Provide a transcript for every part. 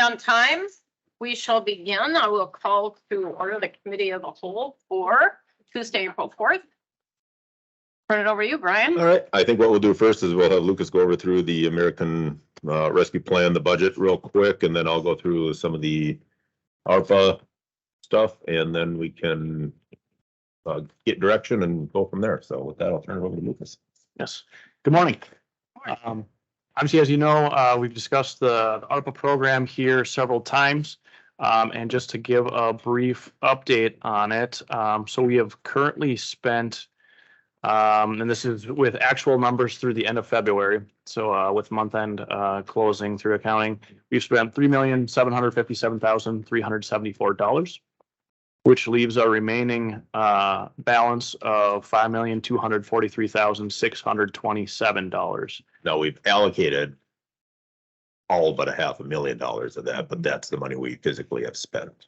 on time. We shall begin. I will call to order the committee of the whole for Tuesday, April 4th. Turn it over to you, Brian. All right. I think what we'll do first is we'll have Lucas go over through the American Rescue Plan, the budget real quick, and then I'll go through some of the ARPA stuff, and then we can get direction and go from there. So with that, I'll turn it over to Lucas. Yes. Good morning. Obviously, as you know, we've discussed the ARPA program here several times. And just to give a brief update on it, so we have currently spent, and this is with actual numbers through the end of February. So with month end closing through accounting, we've spent $3,757,374, which leaves our remaining balance of $5,243,627. Now we've allocated all but $500,000 of that, but that's the money we physically have spent.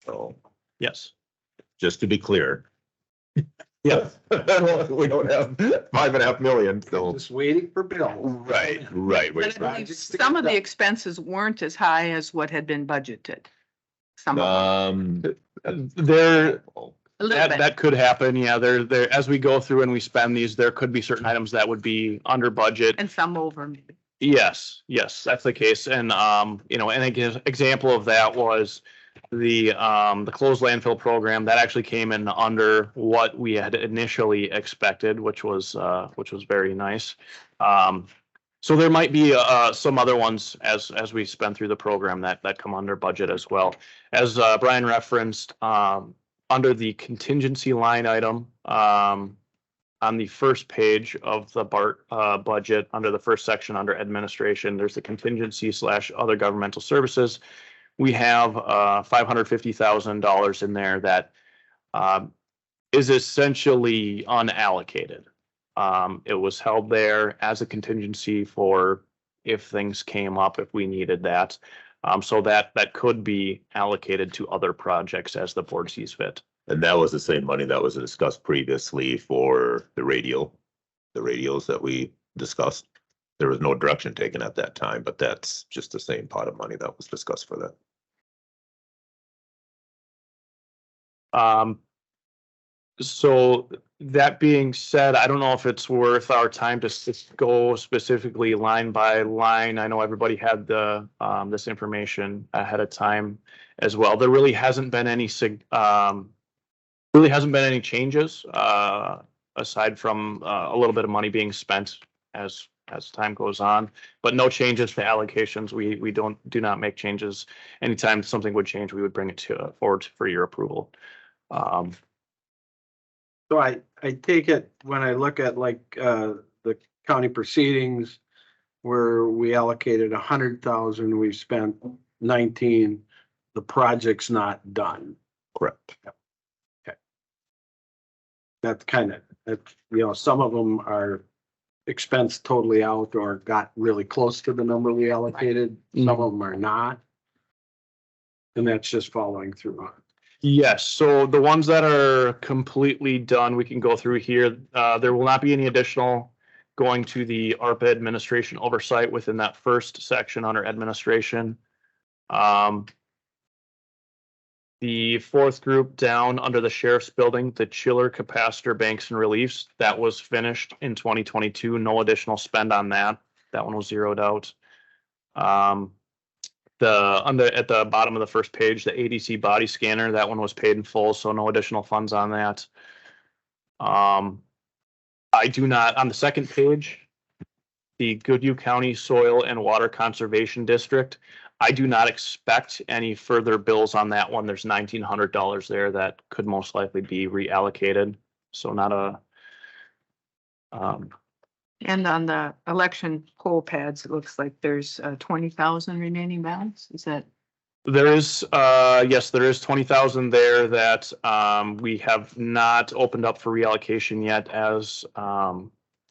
So yes, just to be clear. Yeah, we don't have $5.5 million. So Just waiting for Bill. right. But I Wait, believe some of the expenses weren't as high as what had been budgeted. Some of them, there, a little bit. that could happen. Yeah, there, as we go through and we spend these, there could be certain items that would be under budget. And some over maybe. Yes, that's the case. And, you know, and an example of that was the closed landfill program that actually came in under what we had initially expected, which was very nice. So there might be some other ones as we spend through the program that come under budget as well. As Brian referenced, under the contingency line item, on the first page of the BART budget, under the first section under administration, there's the contingency / other governmental services. We have $550,000 in there that is essentially unallocated. It was held there as a contingency for if things came up, if we needed that. So that could be allocated to other projects as the board sees fit. and that was the same money that was discussed previously for the radios that we discussed. There was no direction taken at that time, but that's just the same pot of money that was discussed for that. So that being said, I don't know if it's worth our time to go specifically line by line. I know everybody had the this information ahead of time as well. There really hasn't been any changes aside from a little bit of money being spent as time goes on, but no changes to allocations. We do not make changes. Anytime something would change, we would bring it forward for your approval. So I take it when I look at like the county proceedings where we allocated 100,000, we spent 19, the project's not done. Correct. Okay. That's kind of, some of them are expense totally out or got really close to the number we allocated. Some of them are not. And that's just following through on. Yes, so the ones that are completely done, we can go through here. There will not be any additional going to the ARPA administration oversight within that first section under administration. The fourth group down under the sheriff's building, the chiller, capacitor, banks, and reliefs, that was finished in 2022. No additional spend on that. That one was zeroed out. At the bottom of the first page, the ADC body scanner, that one was paid in full, so no additional funds on that. I do not, on the second page, the Goodhue County Soil and Water Conservation District, I do not expect any further bills on that one. There's $1,900 there that could most likely be reallocated, so not a And on the election poll pads, it looks like there's 20,000 remaining balance. Is that? There is, yes, there is 20,000 there that we have not opened up for reallocation yet, as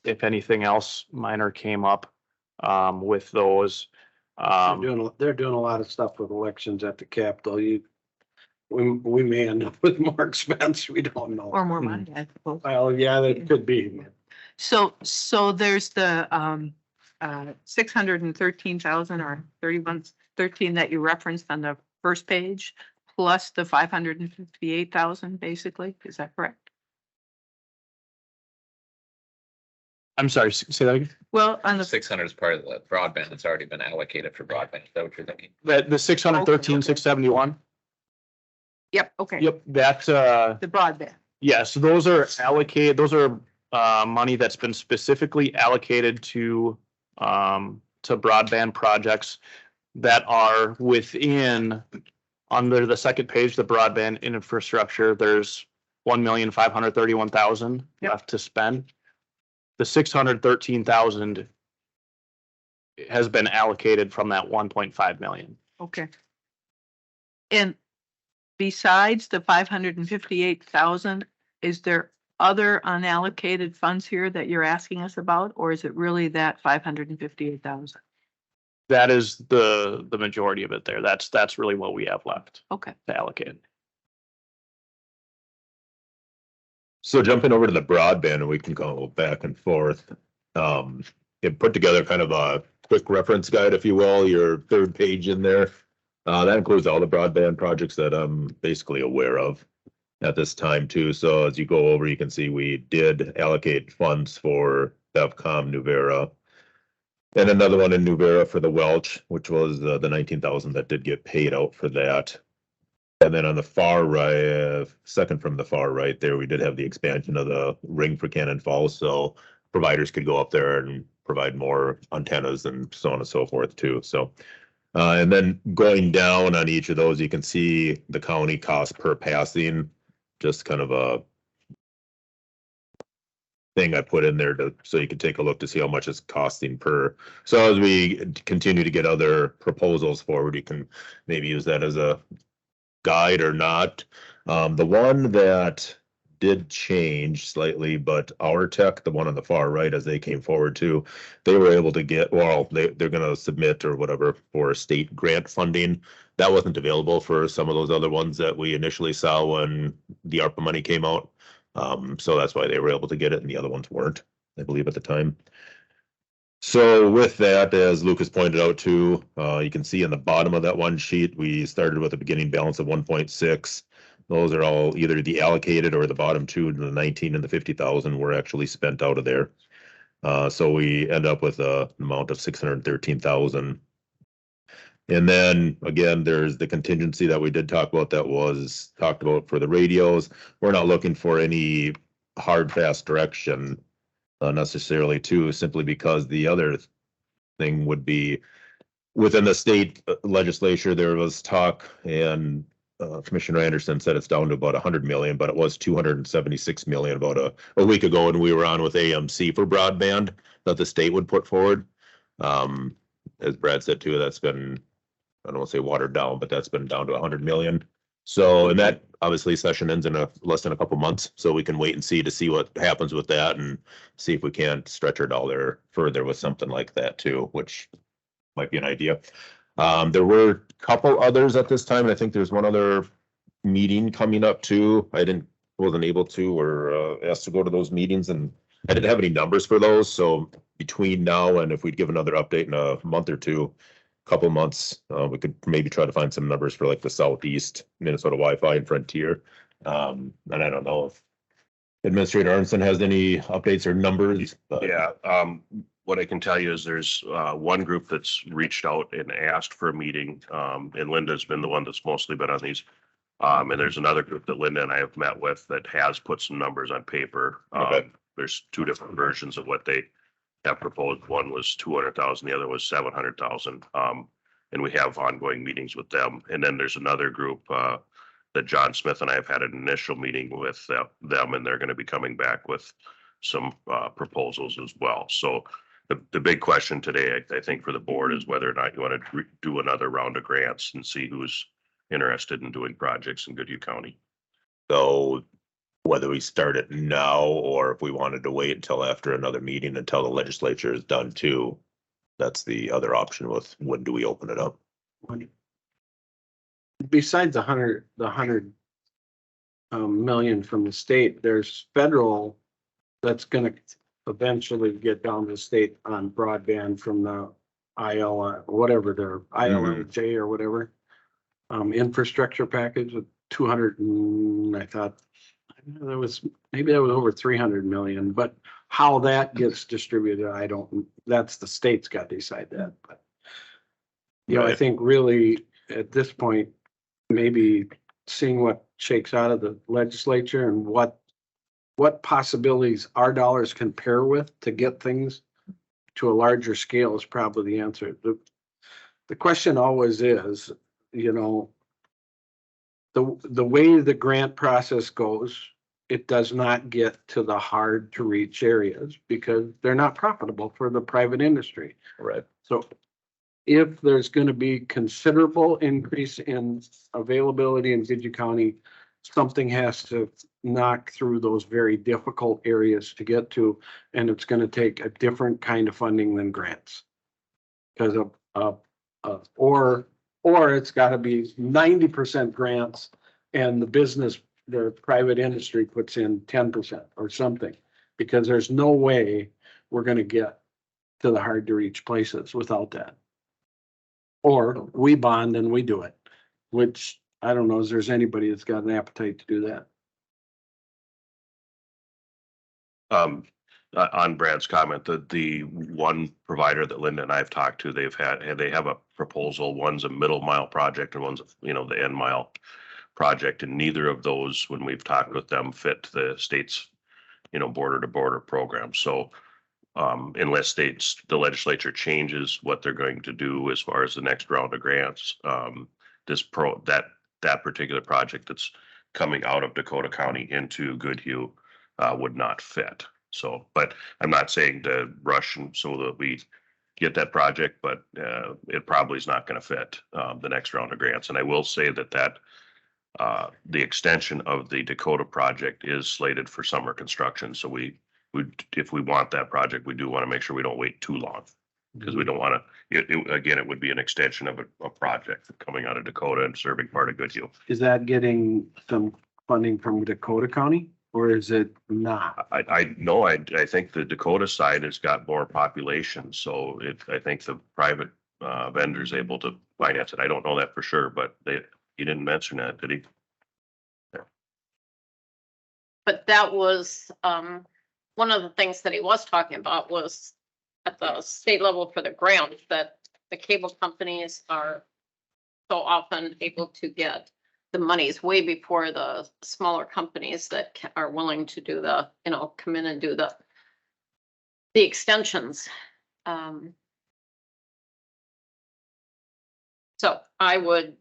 if anything else minor came up with those. They're doing a lot of stuff with elections at the Capitol. We may end up with more expense. We don't know. Or more money, I suppose. Well, yeah, that could be. So there's the 613,000 or 31 13 that you referenced on the first page, plus the 558,000, basically, is that correct? I'm sorry, say that again. Well, on the, 600 is part of the broadband that's already been allocated for broadband. Is that what you're thinking? The 613,671. yep, okay. Yep, that, The broadband, yes, those are allocated, those are money that's been specifically allocated to broadband projects that are within, under the second page, the broadband infrastructure, there's 1,531,000 Yep. left to spend. The 613,000 has been allocated from that 1.5 million. okay. And besides the 558,000, is there other unallocated funds here that you're asking us about, or is it really that 558,000? That is the majority of it there. That's really what we have left Okay, to allocate. So jumping over to the broadband, and we can go back and forth. It put together kind of a quick reference guide, if you will, your third page in there. That includes all the broadband projects that I'm basically aware of at this time too. So as you go over, you can see we did allocate funds for Bevcom, Nuvera, and another one in Nuvera for the Welch, which was the 19,000 that did get paid out for that. And then on the far right, second from the far right there, we did have the expansion of the ring for Cannon Falls. So providers could go up there and provide more antennas and so on and so forth too. So, and then going down on each of those, you can see the county cost per passing, just kind of a thing I put in there to, so you can take a look to see how much it's costing per. So as we continue to get other proposals forward, you can maybe use that as a guide or not. The one that did change slightly, but our tech, the one on the far right, as they came forward too, they were able to get, well, they're going to submit or whatever for state grant funding. That wasn't available for some of those other ones that we initially saw when the ARPA money came out. So that's why they were able to get it and the other ones weren't, I believe, at the time. So with that, as Lucas pointed out too, you can see in the bottom of that one sheet, we started with a beginning balance of 1.6. Those are all either the allocated or the bottom two, the 19 and the 50,000 were actually spent out of there. So we end up with an amount of 613,000. And then again, there's the contingency that we did talk about that was talked about for the radios. We're not looking for any hard, fast direction necessarily too, simply because the other thing would be within the state legislature, there was talk and Commissioner Anderson said it's down to about 100 million, but it was 276 million about a week ago when we were on with AMC for broadband that the state would put forward. As Brad said too, that's been, I don't want to say watered down, but that's been down to 100 million. So, and that obviously session ends in less than a couple months, so we can wait and see to see what happens with that and see if we can't stretch our dollar further with something like that too, which might be an idea. There were a couple others at this time, and I think there's one other meeting coming up too. Wasn't able to or asked to go to those meetings, and I didn't have any numbers for those. So between now and if we'd give another update in a month or two, couple months, we could maybe try to find some numbers for like the Southeast Minnesota Wi-Fi and Frontier. And I don't know if Administrator Arnson has any updates or numbers. But Yeah, what I can tell you is there's one group that's reached out and asked for a meeting, and Linda's been the one that's mostly been on these. And there's another group that Linda and I have met with that has put some numbers on paper. Okay. There's two different versions of what they have proposed. One was 200,000, the other was 700,000. And we have ongoing meetings with them. And then there's another group that John Smith and I have had an initial meeting with them, and they're going to be coming back with some proposals as well. So the big question today, I think, for the board is whether or not you want to do another round of grants and see who's interested in doing projects in Goodhue County. So whether we start it now or if we wanted to wait until after another meeting until the legislature is done too, that's the other option with when do we open it up? Besides the hundred million from the state, there's federal that's gonna eventually get down to the state on broadband from the whatever their ILJ or whatever. Infrastructure package with 200 and I thought maybe that was over 300 million, but how that gets distributed, that's the state's got to decide that, but. I Right. think really at this point, maybe seeing what shakes out of the legislature and what possibilities our dollars can pair with to get things to a larger scale is probably the answer. The question always is, the way the grant process goes, it does not get to the hard to reach areas because they're not profitable for the private industry. Right. So if there's going to be considerable increase in availability in Vidgey County, something has to knock through those very difficult areas to get to, and it's going to take a different kind of funding than grants. Because or it's got to be 90% grants, and the private industry puts in 10% or something, because there's no way we're going to get to the hard to reach places without that. Or we bond and we do it, which I don't know if there's anybody that's got an appetite to do that. On Brad's comment, the one provider that Linda and I have talked to, they have a proposal. One's a middle mile project and one's, the end mile project. And neither of those, when we've talked with them, fit the state's, border to border program. So unless the legislature changes what they're going to do as far as the next round of grants, that particular project that's coming out of Dakota County into Goodhue would not fit. So, but I'm not saying to rush and so that we get that project, but it probably is not going to fit the next round of grants. And I will say that the extension of the Dakota project is slated for summer construction. So if we want that project, we do want to make sure we don't wait too long, because we don't want to, again, it would be an extension of a project coming out of Dakota and serving part of Goodhue. Is that getting some funding from Dakota County or is it not? I think the Dakota side has got more population, so I think the private vendor's able to finance it. I don't know that for sure, but he didn't mention that, did he? But that was, one of the things that he was talking about was at the state level for the grant, that the cable companies are so often able to get the monies way before the smaller companies that are willing to do come in and do the extensions. So I would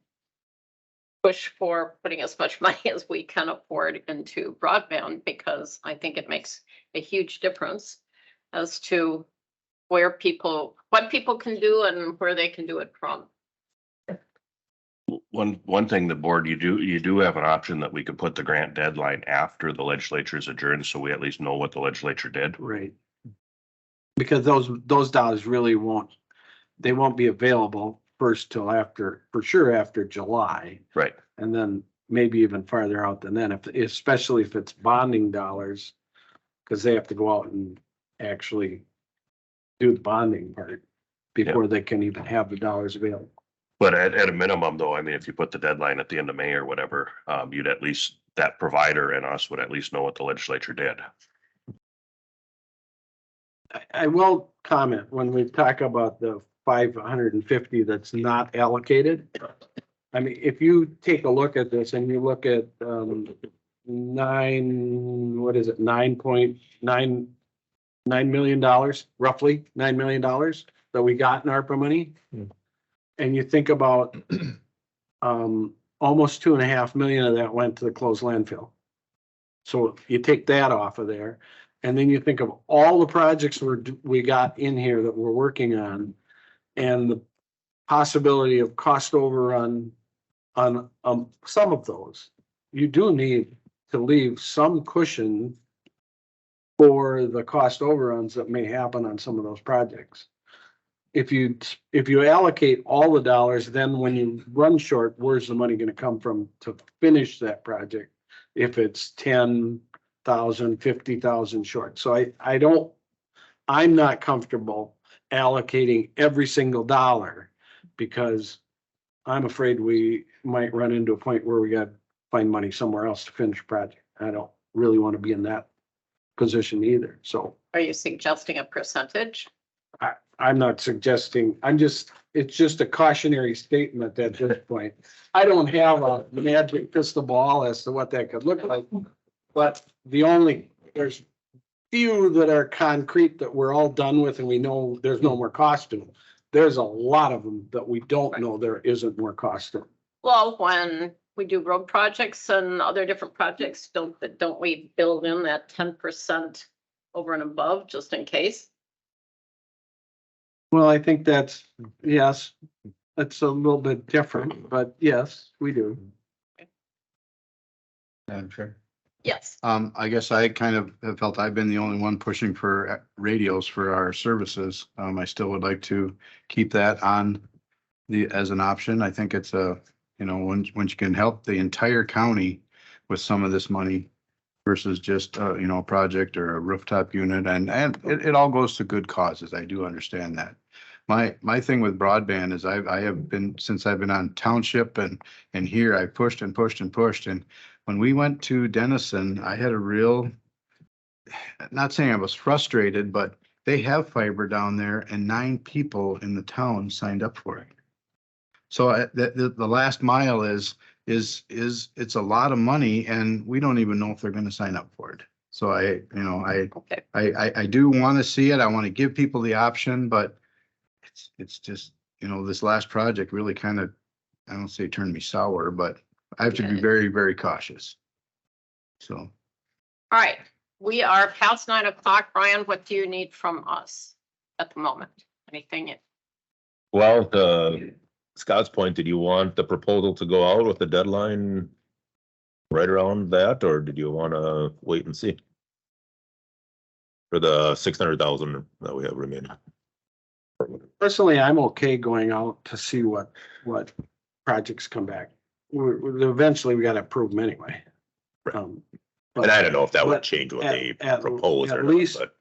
push for putting as much money as we can afford into broadband, because I think it makes a huge difference as to what people can do and where they can do it from. One thing, the board, you do have an option that we could put the grant deadline after the legislature is adjourned, so we at least know what the legislature did. Right. Because those dollars really won't be available first till after July. Right. And then maybe even farther out than then, especially if it's bonding dollars, because they have to go out and actually do the bonding part before they can even have the dollars available. But at a minimum though, I mean, if you put the deadline at the end of May or whatever, you'd at least, that provider and us would at least know what the legislature did. I will comment when we talk about the 550 that's not allocated. I mean, if you take a look at this and you look at $9.9 million, roughly $9 million that we got in ARPA money. And you think about almost 2.5 million of that went to the closed landfill. So you take that off of there, and then you think of all the projects we got in here that we're working on, and the possibility of cost overrun on some of those. You do need to leave some cushion for the cost overruns that may happen on some of those projects. If you allocate all the dollars, then when you run short, where's the money going to come from to finish that project? If it's 10,000, 50,000 short. So I'm not comfortable allocating every single dollar, because I'm afraid we might run into a point where we got to find money somewhere else to finish the project. I don't really want to be in that position either. So Are you suggesting a percentage? I'm not suggesting, it's just a cautionary statement at this point. I don't have a magic crystal ball as to what that could look like. But there's few that are concrete that we're all done with and we know there's no more cost to them. There's a lot of them that we don't know there isn't more cost to them. Well, when we do road projects and other different projects, don't we build in that 10% over and above just in case? Well, I think that's a little bit different, but yes, we do. Madam Chair. Yes. I guess I kind of have felt I've been the only one pushing for radios for our services. I still would like to keep that on as an option. I think it's when you can help the entire county with some of this money versus just, a project or a rooftop unit, and it all goes to good causes. I do understand that. My thing with broadband is I have been, since I've been on township and here, I pushed and pushed and pushed. And when we went to Denison, I had a real, not saying I was frustrated, but they have fiber down there and 9 people in the town signed up for it. So the last mile is it's a lot of money and we don't even know if they're going to sign up for it. So Okay. I do want to see it. I want to give people the option, but it's just, this last project really kind of, I don't say turned me sour, but I have to be very, very cautious. So. All right, we are past 9 o'clock. Brian, what do you need from us at the moment? Anything? Well, Scott's point, did you want the proposal to go out with the deadline right around that, or did you want to wait and see? For the 600,000 that we have remaining. Personally, I'm okay going out to see what projects come back. Eventually, we got to approve them anyway. Right. But And I don't know if that would but change what at- they at- propose at or not, least- but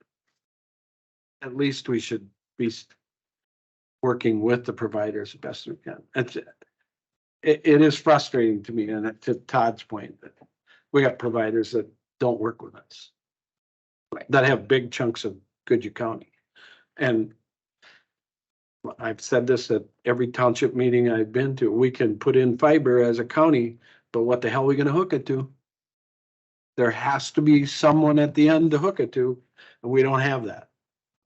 at least we should be working with the providers the best we can. It is frustrating to me, and to Todd's point, that we got providers that don't work with us, that have big chunks of Goodhue County. And I've said this at every township meeting I've been to, we can put in fiber as a county, but what the hell are we gonna hook it to? There has to be someone at the end to hook it to, and we don't have that.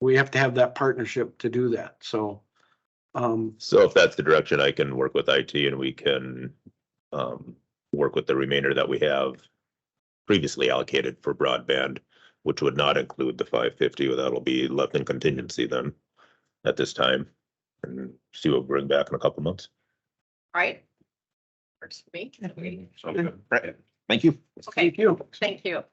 We have to have that partnership to do that, so. so if that's the direction, I can work with IT and we can work with the remainder that we have previously allocated for broadband, which would not include the 550, that'll be left in contingency then at this time, and see what we bring back in a couple months. All right. Works for me. So good. Thank you. Okay, Thank you. thank you.